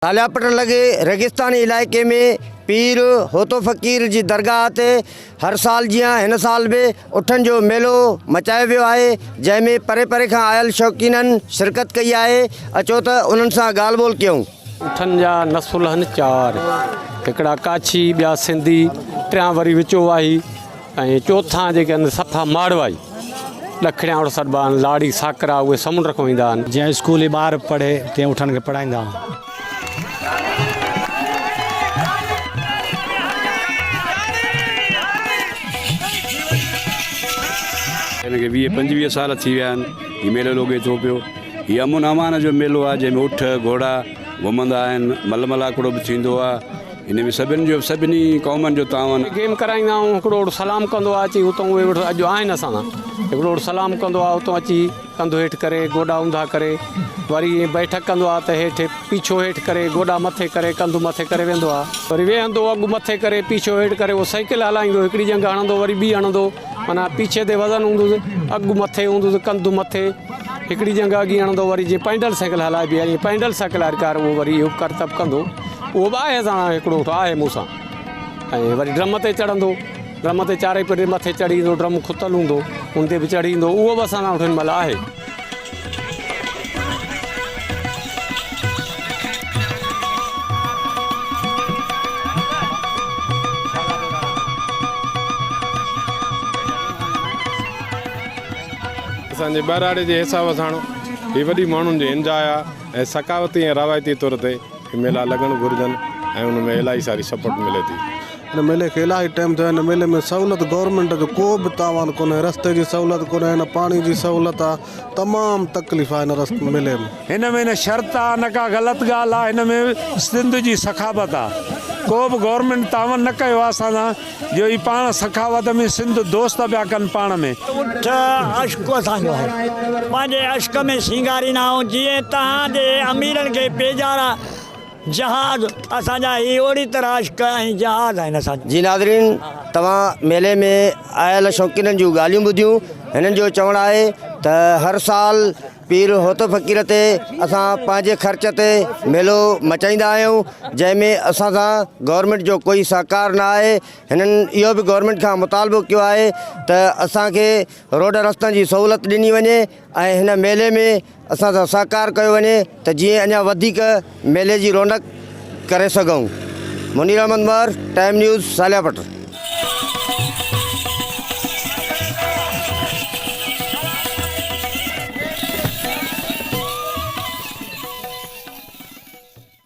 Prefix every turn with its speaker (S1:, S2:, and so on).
S1: सालियापट लगे रेगिस्तानी इलाके में पीर होतो फ़कीर जी दरगाह ते हर साल जियां हिन साल भी उठन जो मेलो मचायो वियो आहे, जंहिंमें परे परे खां आयल शौक़ीननि शिरकत कई आहे। अचो त उन्हनि सां ॻाल्हि ॿोल कयूं।
S2: उठन जा नसुल आहिनि चारि, हिकिड़ा काछी, ॿिया सिंधी, टियां वरी विचोवाही ऐं चौथा जेके आहिनि सफ़ा माड़वाई। ॾखिणिया उड़ सॾिबा आहिनि, लाड़ी साकरा, उहे समुंड खां ईंदा आहिनि।
S3: जंहिं स्कूली ॿार पढ़े तीअं उठनि खे पढ़ाईंदा आहियूं।
S4: हिनखे 20-25 साल थी विया आहिनि, हीउ मेलो लोगे थो पियो। हीउ अमुन अमान जो मेलो आहे, जंहिंमें उठ घोड़ा घुमंदा आहिनि, मलमलाकड़ो बि थींदो आहे। हिन में सभिनी क़ौमनि जो तावन।
S2: गेम कराईंदा आहियूं, हिकिड़ो सलाम कंदो आहे अची हुतां, उहे अॼु आहिनि असां सां। हिकिड़ो सलाम कंदो आहे हुतां अची, कंधु हेठि करे, गोॾा ऊंधा करे, वरी बैठक कंदो आहे त हेठि पीछो हेठि करे, गोॾा मथे करे, कंधु मथे करे वेंदो आहे। वरी वेहंदो, अॻु मथे करे, पीछो हेठि करे, उहो साइकिल हलाईंदो, हिकिड़ी जंग हणंदो, वरी ॿी हणंदो, माना पीछे ते वज़न हूंदुसि, अॻु मथे हूंदुसि, कंधु मथे, हिकिड़ी जंग अॻी हणंदो, वरी जीअं पैंडल साइकिल हलाइबी आहे, ईअं पैंडल साइकिल हरकार उहो वरी इहो करतब कंदो। उहो बि आहे असां हिकिड़ो आहे मूंसां। ऐं वरी ड्रम ते चढ़ंदो, ड्रम ते चारे पेरे मथे चढ़ी ईंदो, ड्रम खुतल हूंदो, उन ते बि चढ़ी ईंदो, उहो बि असां सां उठनि महिल आहे।
S5: असांजे बहिराणे जे हिसाब सां हीअ वॾी माण्हुनि जो इंजॉय आहे ऐं सकावती ऐं रवायती तौर ते मेला लॻणु घुरिजनि ऐं उन में इलाही सारी सपोर्ट मिले थी।
S6: हिन मेले खे इलाही टाइम थियो आहे। हिन मेले में सहूलियत गवर्नमेंट जो को बि तावान कोन्हे, रस्ते जी सहूलियत कोन्हे, न पाणी जी सहूलियत आहे, तमामु तकलीफ़ आहे हिन रस्ते मेले में।
S7: हिन में न शर्त आहे न का ग़लति ॻाल्हि आहे, हिन में सिंध जी सखावत आहे। को बि गवर्नमेंट तावन न कयो आहे असां सां, जो ही पाण सखावत में सिंध दोस्त पिया कनि पाण में।
S8: उठ अश्क असांजो आहे, पंहिंजे अश्क में सींगारींदा आहियूं, जीअं तव्हांजे अमीरनि खे पेजारा जहाज़ असांजा ही ओड़ी तरह अश्क ऐं जहाज़ आहिनि असांजा।
S1: जी नाज़रीन, तव्हां मेले में आयल शौक़ीननि जूं ॻाल्हियूं ॿुधियूं। हिननि जो चवणु आहे त हर साल पीर होतो फ़कीर ते असां पंहिंजे ख़र्च ते मेलो मचाईंदा आहियूं, जंहिंमें असां सां गवर्नमेंट जो कोई सहकार न आहे। हिननि इहो बि गवर्नमेंट खां मुतालबो कयो आहे त असांखे रोड रस्तनि जी सहूलियत ॾिनी वञे ऐं हिन मेले में असां सां सहकार कयो वञे त जीअं अञा वधीक मेले जी रौनक करे सघूं। मुनीर अहमद मर, टाइम न्यूज़, सालियापट।